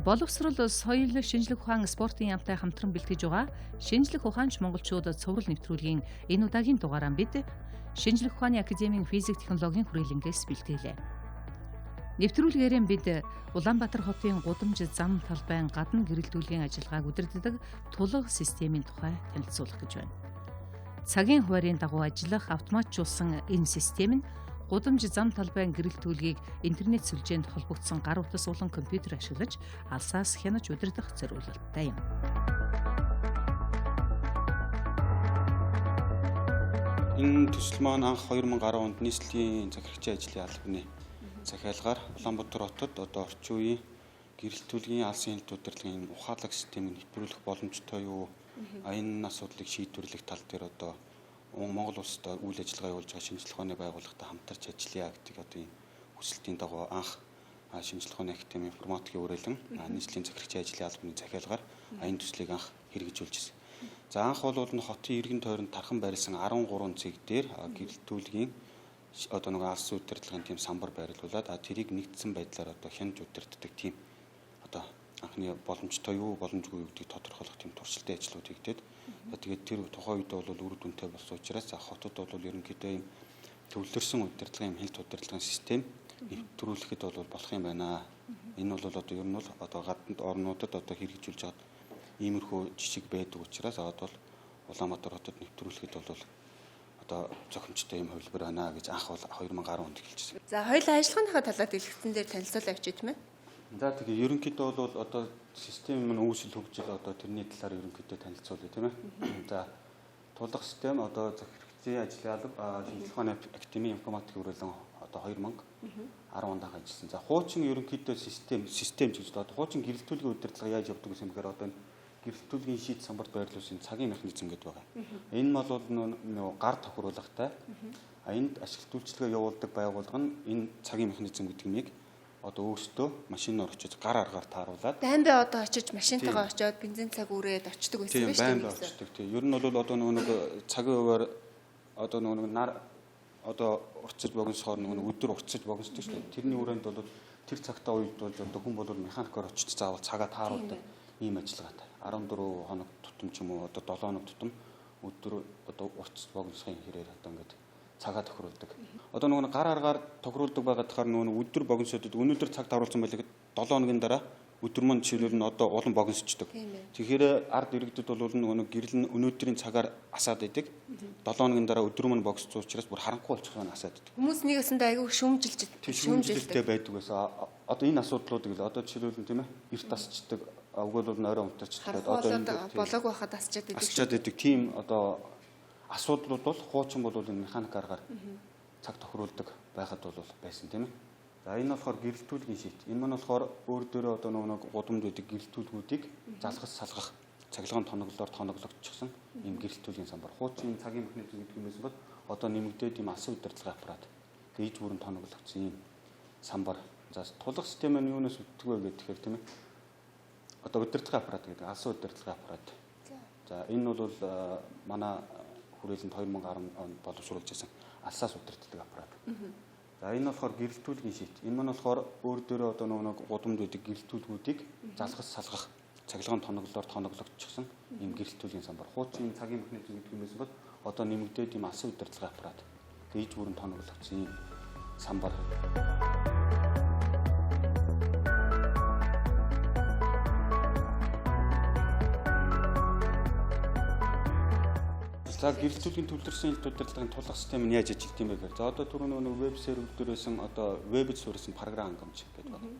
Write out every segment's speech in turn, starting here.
Боловсрол соёл шинжлэх ухаан спортын яамтай хамтран бэлтгэж байгаа шинжлэх ухаанч монголчуудад цуврал нэвтрүүлгийн энэ удаагийн дугаараа бид шинжлэх ухааны академийн физик технологийн хүрээлэнгээс бэлтгэлээ. Нэвтрүүлгээрээ бид Улаанбаатар хотын гудамж зам талбайн гадна гэрэлтүүлгийн ажиллагааг удирддаг тулга системийн тухай танилцуулах гэж байна. Цагийн хуваарийн дагуу ажиллах автоматжуулсан энэ систем нь гудамж зам талбайн гэрэлтүүлгийг интернет сүлжээнд холбогдсон гар утас болон компьютер ашиглаж алсаас хянаж удирдах зориулалттай юм. Энэ төсөл маань анх 2010 онд нийслэлийн захирагчийн ажлын албаны захиалгаар Улаанбаатар хотод орчин үеийн гэрэлтүүлгийн алсын хэлт удирдлагын ухаалаг системийг нэвтрүүлэх боломжтой юу? Энэ асуудлыг шийдвэрлэх тал дээр Монгол улсад үйл ажиллагаа явуулж байгаа шинжлэх ухааны байгууллагатай хамтарч ажиллая гэдэг энэ хүсэлтийн дагуу анх шинжлэх ухааны академийн информатикийн хүрээлэн нийслэлийн захирагчийн ажлын албаны захиалгаар энэ төслийг анх хэрэгжүүлж ирсэн. За анх бол хотын иргэн тойронд тархан байрласан 13 цэг дээр гэрэлтүүлгийн алсын удирдлагын тийм самбар байрлуулад тэрийг нэгдсэн байдлаар хянаж удирддаг тийм анхны боломжтой юу боломжгүй юу гэдгийг тодорхойлох тийм туршилтын ажлууд хийгдээд тэгээд тэр тухайн үед бол үр дүнтэй болсон учраас хотод бол ерөнхийдөө ийм төвлөрсөн удирдлагын хэлт удирдлагын систем нэвтрүүлэхэд бол болох юм байна. Энэ бол ер нь бол гаднад орнуудад хэрэгжүүлж байгаа иймэрхүү жижиг байдаг учраас бол Улаанбаатар хотод нэвтрүүлэхэд бол зохимжтой юм хувилбар байна гэж анх бол 2010 онд хэлжсэн. За хоёулаа ажиллагааныхаа талаар дэлгэцэн дээр танилцуулаа авчиж байна. За тэгээ ерөнхийдөө бол систем нь үүсэл хөгжил тэрний талаар ерөнхийдөө танилцуулъя тийм ээ. За тулга систем захирагчийн ажлын алба шинжлэх ухааны академийн информатикийн хүрээлэн 2010 онд ажилласан. За хуучин ерөнхийдөө систем гэж хуучин гэрэлтүүлгийн удирдлага яаж явдаг гэсэн мэхээр гэрэлтүүлгийн шийд самбарт байрлуулсан цагийн механизм гэдэг байгаа. Энэ бол гар тохируулгатай. Энд ашиглалт үйлчилгээ явуулдаг байгууллага нь энэ цагийн механизм гэдэг нэг өөрсдөө машинаар очиж гар аргаар тааруулаад баймбай очиж машинтайгаа очиод бензин цаг үрээд очдөг байсан биш үү? Тийм баймбай очдөг. Тийм. Ер нь бол нэг цагийн хуваар нар урцаж богиносхоор өдөр урцаж богиносдог шүү дээ. Тэрний хүрээнд бол тэр цагтаа үед бол хүн бол механикоор очиж заавал цагаа тааруулдаг ийм ажиллагаатай. 14 хоног тутам ч юм уу 7 хоног тутам өдөр урцаж богиносхын хэрээр ингээд цагаа тохируулдаг. Нэг гар аргаар тохируулдаг байгаад тахаар өдөр богиносодод өнөөдөр цаг тааруулсан байлаа гэхэд 7 хоногийн дараа өдөр маань жишээлбэл улан богиносчдөг. Тэгэхээр ард иргэдэд бол гэрэл нь өнөөдрийн цагаар асаад идэг. 7 хоногийн дараа өдөр маань богсцсон учраас бүр харанхуй болчих нь асаад идэг. Хүмүүс нэгэсэндээ айгүй шүүмжилтэй байдаг байсан. Энэ асуудлуудыг жишээлбэл тийм ээ эрт тасчдаг, өгөөл орой унтарчдаг. Болоог байхад асчаад идэг. Тийм асуудлууд бол хуучин бол энэ механик аргаар цаг тохируулдаг байхад бол байсан тийм ээ. За энэ болохоор гэрэлтүүлгийн шийт. Энэ маань болохоор өөр дөрөө нэг гудамж байдаг гэрэлтүүлгүүдийг залгах салгах цахилгаан тоноглогдчихсан ийм гэрэлтүүлгийн самбар. Хуучин цагийн механизм гэдэг юмээс бол нэмэгдээд ийм алсын удирдлагын аппарат ээж бүрэн тоноглогдсон ийм самбар. За тулга систем нь юунаас үүддэг вэ гэхээр тийм ээ. Удирдлагын аппарат гэдэг алсын удирдлагын аппарат. За энэ бол манай хүрээлэнд 2010 онд боловсруулж байсан алсаас удирддаг аппарат. За энэ болохоор гэрэлтүүлгийн шийт. Энэ маань болохоор өөр дөрөө нэг гудамж байдаг гэрэлтүүлгүүдийг залгах салгах цахилгаан тоноглогдчихсан ийм гэрэлтүүлгийн самбар. Хуучин цагийн механизм гэдэг юмээс бол нэмэгдээд ийм алсын удирдлагын аппарат ээж бүрэн тоноглогдсон ийм самбар. За гэрэлтүүлгийн төвлөрсөн хэлт удирдлагын тулга систем нь яаж ажилладаг юм бэ гэхээр түрүү веб сервер дээр байсан вебд суурилсан програм хангамж гэдэг байна.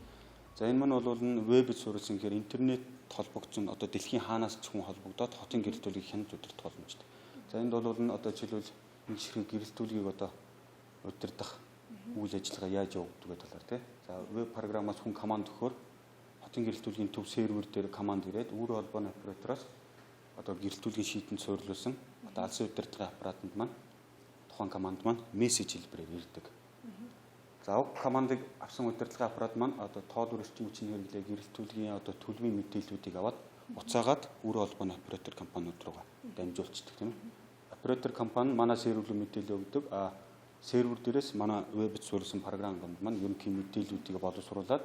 За энэ маань бол вебд суурилсан гэхээр интернет холбогдсон дэлхийн хаанаас ч хүн холбогдоод хотын гэрэлтүүлгийг хянаж удирдах боломжтой. За энд бол жишээлбэл нэг ширхэг гэрэлтүүлгийг удирдах үйл ажиллагаа яаж явагддаг гэдэг талаар тийм. За веб програмаас хүн команд өгөхөөр хотын гэрэлтүүлгийн төв сервер дээр команд ирээд үүрэг холбооны оператороос гэрэлтүүлгийн шийдэнд суурилсан алсын удирдлагын аппаратанд маань тухайн команд маань мессеж хэлбэрээр ирдэг. За командыг авсан удирдлагын аппарат маань тоолбор эрчим хүчний хэрэглээ гэрэлтүүлгийн төлбөрийн мэдээллүүдийг аваад уцаагаад үүрэг холбооны оператор компаниуд руугаа дамжуулцдаг тийм ээ. Оператор компани манай сервер рүү мэдээлэл өгдөг. Сервер дээрээс манай вебд суурилсан програм маань ерөнхий мэдээллүүдийг боловсруулад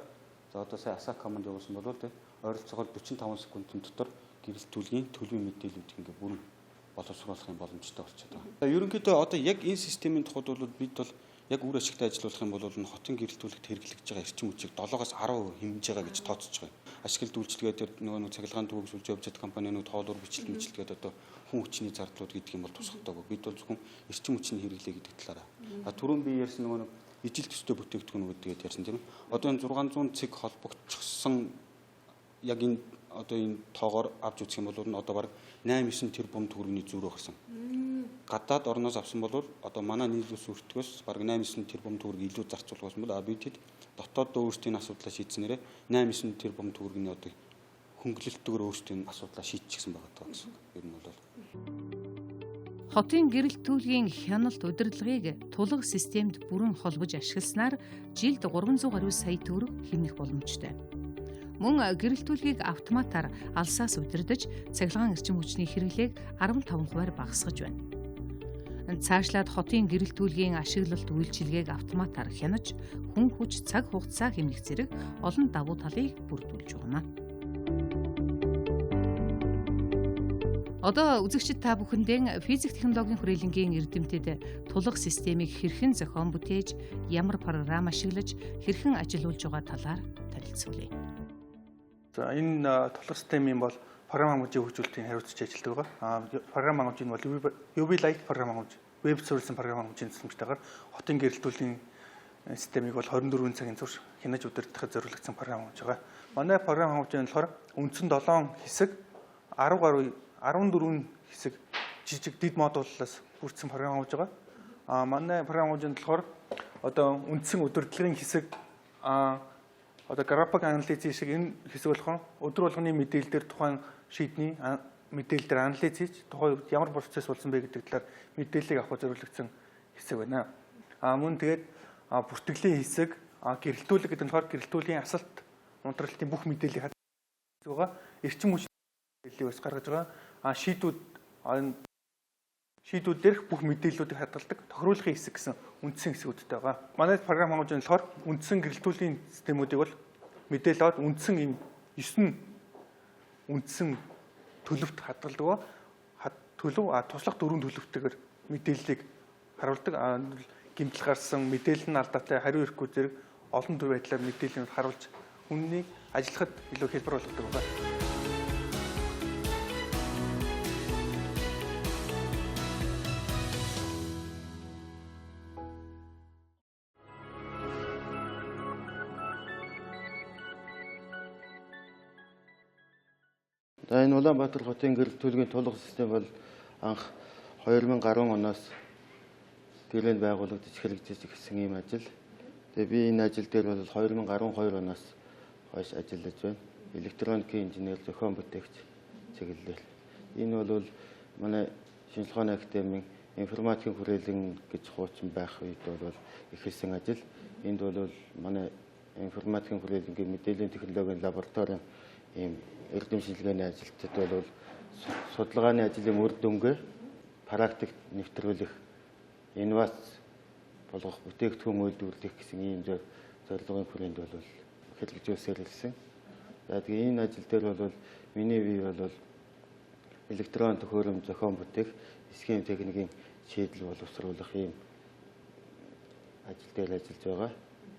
За одоо сая асаа команд явуулсан бол тэ ойролцоогоор 45 секундын дотор гэрэлтүүлгийн төлөвийн мэдээллүүдийг ингээ бүрэн боловсруулах юм боломжтой болчиход байгаа. За ерөнхийдөө одоо яг энэ системийн тухайд бол бид бол яг үр ашигтай ажиллах юм бол хотын гэрэлтүүлэгт хэрэглэж байгаа эрчим хүчийг 7-аас 10% хэмжиж байгаа гэж тооцож байгаа. Ашиглалт үйлчилгээ дээр нөгөө цахилгаан төгсүүлж явж байгаа компаниуд хоолоор бичлэлгээд одоо хүн хүчний зардлууд гэдэг юм бол тусгахдаггүй. Бид бол зөвхөн эрчим хүчний хэрэглээ гэдэг талаараа. А түрүүн би ярьсан нөгөө ижил төстэй бүтээгдэхүүнүүд тэгээд ярьсан тийм. Одоо энэ 600 цэг холбогдчихсон яг энэ одоо энэ тоогоор авч үзэх юм бол одоо баг 8-9 тэрбум төгрөгийн зүрх гарсан. Гадаад орноос авсан бол одоо манай нийлүүлс өртгөөс баг 8-9 тэрбум төгрөг илүү зарцуулах байсан бол бид дотоод өөрсдийн асуудлаа шийдснээрээ 8-9 тэрбум төгрөгийн одоо хөнгөлөлтөөр өөрсдийн асуудлаа шийдчихсэн байгаа гэсэн. Ер нь бол хотын гэрэлтүүлгийн хяналт удирдлагыг тулга системд бүрэн холбож ашигласнаар жилд 300 гаруй сая төгрөг хэмнэх боломжтой. Мөн гэрэлтүүлгийг автоматар алсаас удирдах цахилгаан эрчим хүчний хэрэглээг 15% багасгаж байна. Цаашлаад хотын гэрэлтүүлгийн ашиглалт үйлчилгээг автоматар хянаж, хүн хүч цаг хугацаа хэмнэх зэрэг олон давуу талыг бүрдүүлж байна. Одоо үзэгчид та бүхэндээ физик технологийн хүрээлэнгийн эрдэмтэд тулга системийг хэрхэн зохион бүтээж, ямар програм ашиглаж, хэрхэн ажиллуулж байгаа талаар танилцуулъя. За энэ тулга системийн бол програм хангамжийн хөгжүүлэлтийн хариуцж ажилладаг байгаа. Програм хангамж нь бол UV Light програм хангамж, веб сервисийн програм хангамжийн тусламжтайгаар хотын гэрэлтүүлгийн системийг бол 24 цагийн турш хянаж удирдахад зориулагдсан програм хангамж байгаа. Манай програм хангамж нь болохоор үндсэн 7 хэсэг 10 гаруй 14 хэсэг жижиг дид модуллаас бүрдсэн програм хангамж байгаа. Манай програм хангамжинд болохоор одоо үндсэн удирдлагын хэсэг одоо график анализ шиг энэ хэсэг болохоор өдөр болгоны мэдээлэл дээр тухайн шийдний мэдээлэл дээр анализ хийж тухайн үед ямар процесс болсон бэ гэдэг талаар мэдээллийг авах зориулагдсан хэсэг байна. Мөн тэгээд бүртгэлийн хэсэг гэрэлтүүлэг гэдэг нь болохоор гэрэлтүүлийн асалт унтраалтын бүх мэдээллийг хадгалж байгаа. Эрчим хүч мэдээллийг бас гаргаж байгаа. Шийдүүд дээрх бүх мэдээллүүдийг хадгалдаг тохируулгын хэсэг гэсэн үндсэн хэсгүүдтэй байгаа. Манай програм хангамж нь болохоор үндсэн гэрэлтүүлийн системүүдийг бол мэдээлэл аваад үндсэн ийм 9 үндсэн төлөвт хадгалдаг. Төлөв туслах 4 төлөвтэйгээр мэдээллийг харуулдаг. Гэмтэл гарсан мэдээлэл нь алдаатай хариу ирэхгүй зэрэг олон төв байдлаар мэдээллийг харуулж хүннийг ажиллахад илүү хэлбэр болгодог байна. За энэ Улаанбаатар хотын гэрэлтүүлгийн тулга систем бол анх 2010 оноос гэрээнд байгуулагдаж хэрэгжиж ирсэн ийм ажил. Тэгээ би энэ ажил дээр бол 2012 оноос хойш ажиллаж байна. Электроникийн инженер, зохион бүтээгч чиглэлээр. Энэ бол манай шинжилгээ ухааны академийн информатикийн хүрээлэн гэж хуучин байх үед бол эхэлсэн ажил. Энд бол манай информатикийн хүрээлэнгийн мэдээллийн технологийн лабораторийн ийм эрдэм шинжилгээний ажилтнууд бол судалгааны ажлын үр дүнгээ практикт нэвтрүүлэх, инновац болгох, бүтээгдэхүүн үйлдвэрлэх гэсэн ийм зорилгын хүрээнд бол хэрэгжүүлсээр ирсэн. За тэгээ энэ ажил дээр бол миний бие бол электрон төхөөрөм зохион бүтээх, схем техникийн шийдэл боловсруулах ийм ажил дээр ажиллаж байгаа.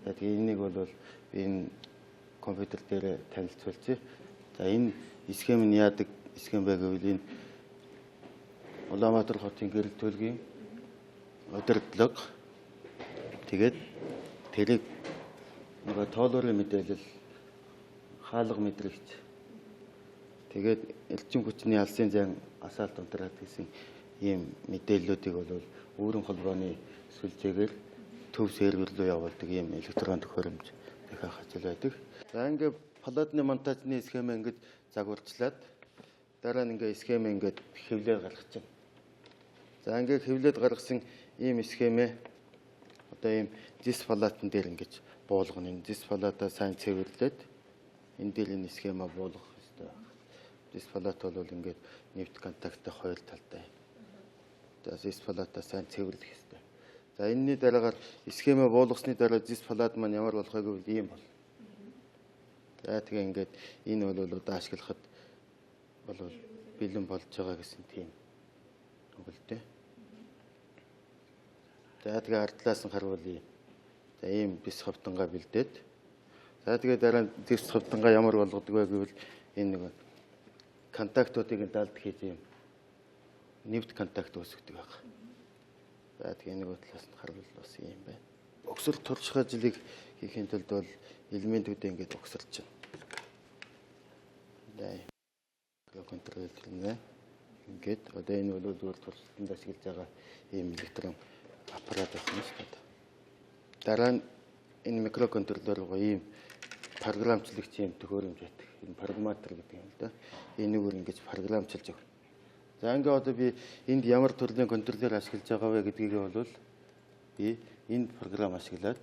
За тэгээ энийг бол би энэ компьютер дээр танилцуулчих. За энэ схем нь яадаг схем бэ гэвэл энэ Улаанбаатар хотын гэрэлтүүлгийн удирдлага тэгээд тэрийг нөгөө тоолорын мэдээлэл хаалга мэдрэгч тэгээд эрчим хүчний алсын зайн асаалт унтраад гэсэн ийм мэдээллүүдийг бол өөрийн холбооны сүлжээгээр төв сервер рүү явуулдаг ийм электрон төхөөрөмж дахиах ажил байдаг. За ингээд палатны монтажны схем ингэж загварчлаад дараа нь ингээд схем ингээд хэвлээд гаргачихна. За ингээд хэвлээд гаргасан ийм схемээ одоо ийм зис палатн дээр ингэж буулгана. Энэ зис палатаа сайн цэвэрлээд энэ дээр энэ схемаа буулгах хэрэгтэй байна. Зис палат бол ингээд нэвт контакттай хоёр талтай. За зис палатаа сайн цэвэрлэх хэрэгтэй. За энэний дараагаар схемаа буулгасны дараа зис палат маань ямар болох вэ гэвэл ийм бол. За тэгээ ингээд энэ бол одоо ашиглахад бол бэлэн болж байгаа гэсэн тийм үг л дээ. За тэгээ ард талаас нь харвал за ийм бис хавтангаа бэлдээд за тэгээ дараа нь бис хавтангаа ямар болгодог вэ гэвэл энэ нэг контактуудыг даалд хийж ийм нэвт контакт үүсгдэг байна. За тэгээ нэг талаас нь харвал бас ийм байна. Угсрал туршихаа жилиг хийхин тулд бол элементүүдээ ингээд угсарч байна. За контрол хийлнэ. Ингээд одоо энэ бол зүгээр туршилтанд ашиглаж байгаа ийм электрон аппарат байна шүү дээ. Дараа нь энэ микроконтроллер руу ийм програмчлэгч юм төхөөрөмж байдаг. Энэ программатор гэдэг юм л да. Энэгээр ингэж програмчилж өгнө. За ингээ одоо би энд ямар төрлийн контроллер ашиглаж байгаа вэ гэдгийг бол би энэ програм ашиглаад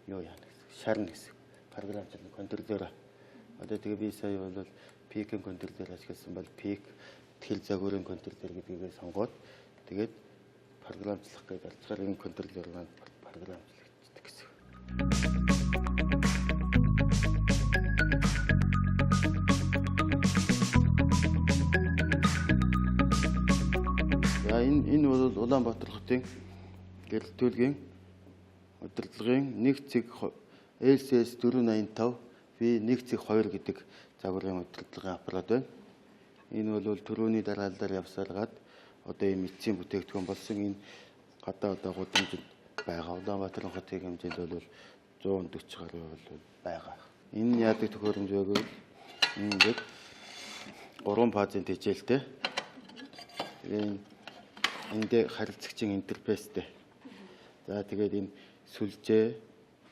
юу яана гэсэн шарна гэсэн програмчлал контроллер. Одоо тэгээ би сая бол пикийн контроллер ашигласан бол пик тгэл загварын контроллер гэдгийг сонгоод тэгээд програмчлах гэж алцгаар энэ контроллер маань програмчлагддаг гэсэн. За энэ бол Улаанбаатар хотын гэрэлтүүлгийн удирдлагын 1 цэг LCS 485 B 1 цэг 2 гэдэг загварын удирдлагын аппарат байна. Энэ бол төрөний дараалалаар явсараад одоо ийм эцсийн бүтээгдэхүүн болсон энэ гадаа одоо гудамжинд байгаа. Улаанбаатарын хотын хэмжээнд бол 140 гаруй бол байгаа. Энэ яадаг төхөөрөмж вэ гэвэл ингээд 3 фазын хичээлтэй. Энд харилцагчийн интерфейстэй. За тэгээд энэ сүлжээ,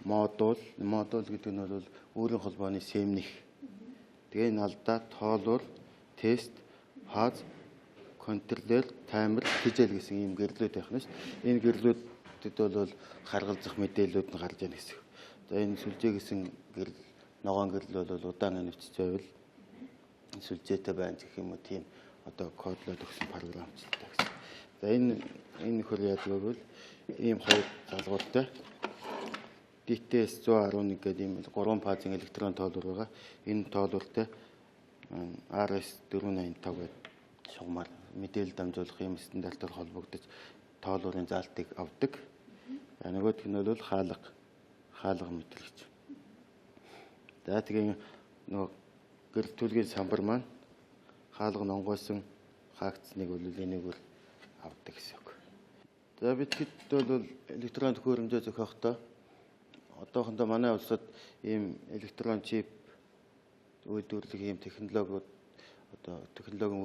модуль гэдэг нь бол өөрийн холбооны сэмнэх. Тэгээ энэ алдаа, тоолуур, тест, фаз, контроллер, таймер, хижээл гэсэн ийм гэрлүүд байх нь шүү. Энэ гэрлүүдэд бол харгалзах мэдээллүүд нь гарч ийн гэсэн. За энэ сүлжээ гэсэн гэрэл, ногоон гэрэл бол удаан нэвчж байвал сүлжээтэй байна гэх юм уу тийм одоо кодлоод өгсөн програмчлалтай гэсэн. За энэ нөхөр яадаг вэ гэвэл ийм хоёр залгууртай DTS 111 гэдэг ийм 3 фазын электрон тоолуур байгаа. Энэ тоолууртай RS 485 гэдэг шугамар мэдээлэл дамжуулах ийм стандартаар холбогдож тоолуурын заалтыг авдаг. За нөгөөх нь бол хаалга мэдрэгч. За тэгээ нөгөө гэрэлтүүлгийн самбар маань хаалга нонгойсон хаагцныг бол энэгээр авдаг гэсэн үг. За бид хэд бол электрон төхөөрөмжөө зохиохдоо одоохондоо манай улсад ийм электрон чип үйлдвэрлэх ийм технологийн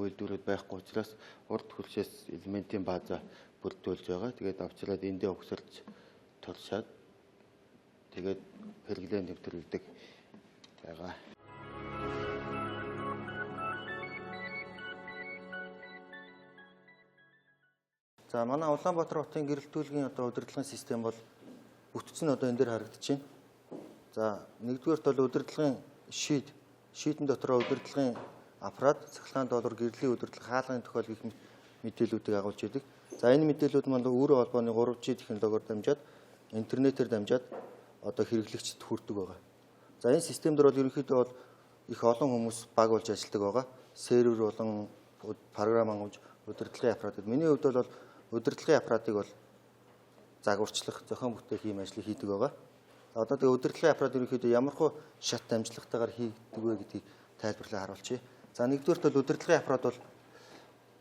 үйлдвэрүүд байхгүй учраас урд хөршөөс элементийн бааза бүрдүүлж байгаа. Тэгээд авчраад эндээ өгсөрч туршаад тэгээд хэрэглээ нэвтрүүлдэг байгаа. За манай Улаанбаатар хотын гэрэлтүүлгийн одоо удирдлагын систем бол бүтц нь одоо энэ дээр харагдаж байна. За нэгдүгээрт бол удирдлагын шийдэн дотроо удирдлагын аппарат, цахилгаан доолуур, гэрлийн удирдлага, хаалганы тохиол гэх мэдээллүүдийг агуулж идэг. За энэ мэдээллүүд маань өөрийн холбооны 3G технологиор дамжаад интернетээр дамжаад одоо хэрэглэгчдэд хүрдэг байгаа. За энэ систем дээр бол ерөнхийдөө бол их олон хүмүүс баг болж ажилладаг байгаа. Сервер болон програм ангамж удирдлагын аппарат. Миний хувьд бол удирдлагын аппаратыг бол загварчлах, зохион бүтээх ийм ажлыг хийдэг байгаа. Одоо тэгээ удирдлагын аппарат ерөнхийдөө ямархуу шат дамжлагтайгаар хийгдэг вэ гэдгийг тайлбарлан харуулъя. За нэгдүгээрт бол удирдлагын аппарат бол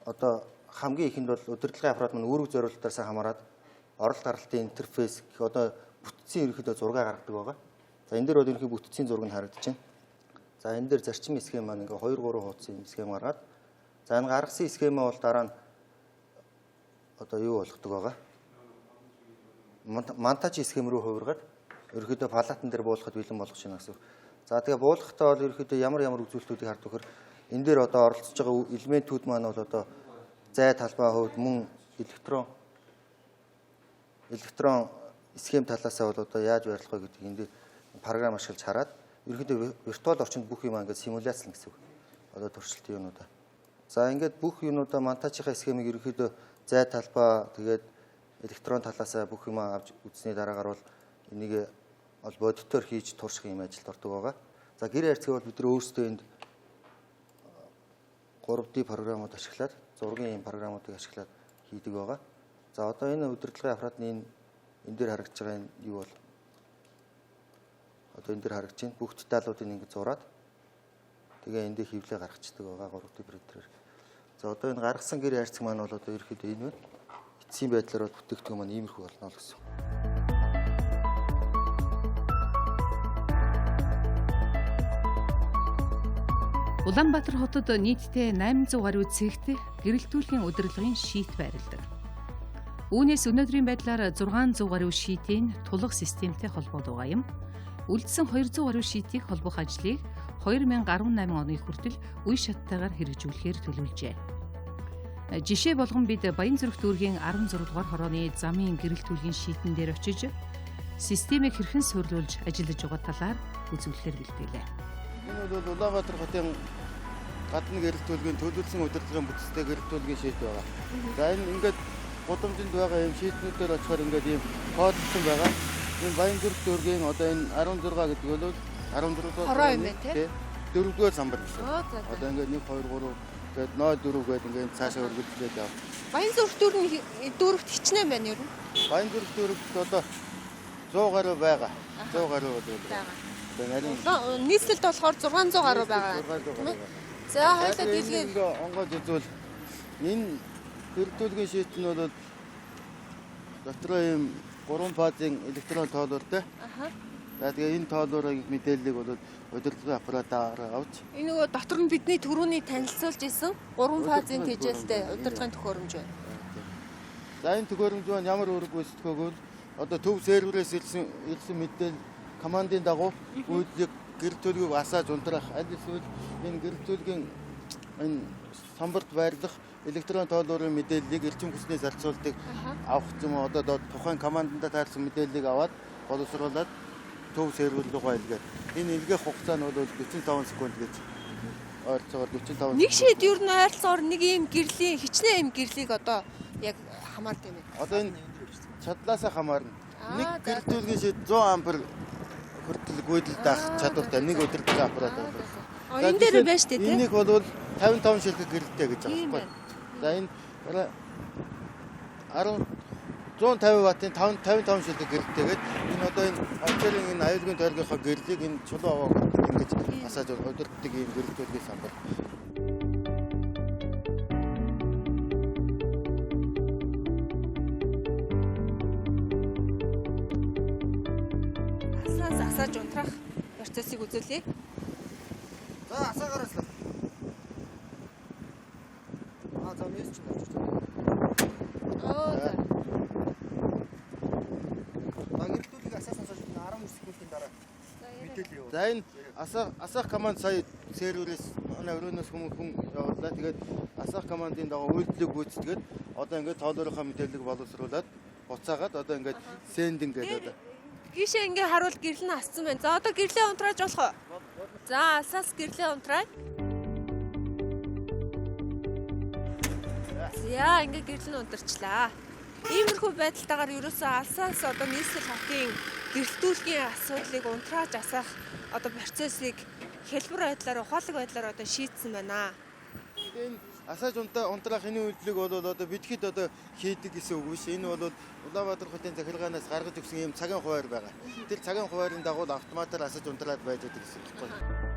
одоо хамгийн ихэнд бол удирдлагын аппарат маань үүрэг зорилтоос хамаарат оролт гаралтын интерфейс гэх одоо бүтцийн ерөнхийдөө зураг гаргадаг байгаа. За энэ дээр бол ерөнхий бүтцийн зураг нь харагдаж байна. За энэ дээр зарчмын схем маань ингээ 2 3 хуудсын схем гаргаад за энэ гаргасан схемээ бол дараа нь одоо юу болгодог байгаа. Монтаж схем рүү хувиргаад ерөнхийдөө палатан дээр буулгахад бэлэн болгох шинэ гэсэн. За тэгээ буулгахдаа бол ерөнхийдөө ямар үзүүлэлтүүдийг хардаг вөхөр энэ дээр одоо оролцож байгаа элементүүд маань бол одоо зай талбай хувьд мөн электрон схем талаасаа бол одоо яаж байрлах вэ гэдгийг энэ дээр програм ашиглаж хараад ерөнхийдөө виртуал орчинд бүх юм ингээд симуляцлна гэсэн үг. Одоо туршилтын юмудаа. За ингээд бүх юмудаа монтажийнхаа схемийг ерөнхийдөө зай талбай тэгээд электрон талаасаа бүх юм авч үзсний дараагаар бол энийг бол бодитоор хийж турших юм ажилд ордог байгаа. За гэр хайрцгийг бол бид нар өөрсдөө энд 3D програмууд ашиглаад, зургийн програмуудыг ашиглаад хийдэг байгаа. За одоо энэ удирдлагын аппаратны энэ дээр харагдж байгаа энэ юу бол одоо энэ дээр харагдж байна. Бүх деталуудыг ингэ зураад тэгээ эндээ хевлээ гаргацдаг байгаа 3D принтерээр. За одоо энэ гаргасан гэр хайрцаг маань бол одоо ерөөхдөө энэ байна. Эцсийн байдлаар бол бүтээгдэхүүн маань иймэрхүү болно л гэсэн. Улаанбаатар хотод нийтдээ 800 гаруй цэгт гэрэлтүүлгийн удирдлагын шийт байрладаг. Үүнээс өнөөдрийн байдлаар 600 гаруй шийтийн тулах системтэй холбоод байгаа юм. Үлдсэн 200 гаруй шийтийг холбох ажлыг 2018 оны хүртэл үе шаттайгаар хэрэгжүүлэхээр төлөвлөжээ. Жишээ болгон бид Баянзүрх дүүргийн 16 дугаар хорооны замын гэрэлтүүлгийн шийтэн дээр очиж системийг хэрхэн суйрлуулж ажиллаж байгаа талаар үзүүлэхээр бэлтгэлээ. Энэ бол Улаанбаатар хотын гадны гэрэлтүүлгийн төлөвлөсөн удирдлагын бүтцтэй гэрэлтүүлгийн шийт байгаа. За энэ ингээд гудамжинд байгаа юм шийтнүүдээр очихоор ингээд ийм кодсон байгаа. Энэ Баянзүрх дүүргийн одоо энэ 16 гэдэг бол 14 дугаар хороо юм байна тий. 4-р самбар гэсэн. Одоо ингээд 1 2 3 гээд 04 гээд ингээд цаашаа өргөжлээд яв. Баянзүрх дүүрэгт хичнээн байна юу? Баянзүрх дүүрэгт одоо 100 гаруй байгаа. 100 гаруй бол байгаа. Нийслэлд болохоор 600 гаруй байгаа. За хоёулаа дийлгээ онгод үзвэл энэ гэрэлтүүлгийн шийт нь бол дотроо ийм 3 фазын электрон тоолортой. За тэгээ энэ тоолорыг мэдээллийг бол удирдлагын аппаратаар авч энэ нөгөө дотор нь бидний түрүүний танилцуулж исэн 3 фазын тэжээлтэй удирдлагын төхөөрөмж байна. За энэ төхөөрөмж маань ямар үүрэг гүйцэтгэхөөр одоо төв серверээс ирсэн мэдээлэл командын дагуу үйлдвэрлэлийг гэрэлтүүлгийг асааж унтраах аль эсвэл энэ гэрэлтүүлгийн энэ самбарт байрлах электрон тоолорын мэдээллийг эрчим хүчний зарцуулалтыг авах юм одоо тухайн команданда таарсан мэдээллийг аваад боловсруулад төв сервер руугаа илгээд энэ илгээх хугацаа нь бол 45 секунд гэж ойролцоогоор 45. Нэг шийд ер нь ойролцоогоор нэг ийм гэрлийн хичнээн ийм гэрлийг одоо яг хамаардаг юм байна. Одоо энэ чадлаасаа хамаарна. Нэг гэрэлтүүлгийн шийд 100 ампер хүртэл гүйдэл даах чадвартай нэг удирдлагын аппарат байна. Энэ дээр байна шүү дээ тийм. Энийг бол 55 шилдэг гэрэлтэй гэж байгаа байхгүй. За энэ 150 ваттын 55 шилдэг гэрэлтэйгээд энэ одоо энэ онцлог энэ аюулгүй тойргийнхаа гэрлийг энэ чулуу аваад ингэж асааж удирддаг ийм гэрэлтүүлгийн самбар. Асааж унтраах процессыг үзүүлье. За асаагаараас л. За мессеж авч. За. Гэрэлтүүлгийг асаасан цааш 19 секундын дараа мэдээлэл явуу. За энэ асаах команд сая серверээс манай өрөөнөөс хүн явууллаа. Тэгээд асаах командын дагуу үйлдэлийг гүйцэтгээд одоо ингээд тоолорынхаа мэдээллийг боловсруулад буцаагаад одоо ингээд сендинг гэдэг одоо Гişээ ингээ харуул гэрэл нь ассан байна. За одоо гэрлээ унтрааж болох уу? За асаас гэрлээ унтраа. За ингээ гэрэл нь унтарчлаа. Иймэрхүү байдалтайгаар ерөөсөө алсаас одоо нийслэл хотын гэрэлтүүлгийн асуудлыг унтрааж асаах одоо процессыг хэлбэр байдлаар ухаалаг байдлаар одоо шийдсэн байна. Энэ асааж унтраах энэ үйлдэлийг бол одоо бидхэд одоо хийдэг гэсэн үг биш. Энэ бол Улаанбаатар хотын захиргаанаас гаргаж өгсөн ийм цагийн хуваар байгаа. Тэр цагийн хуваарийн дагуу автоматар асааж унтраад байж байгаа гэсэн үг байна.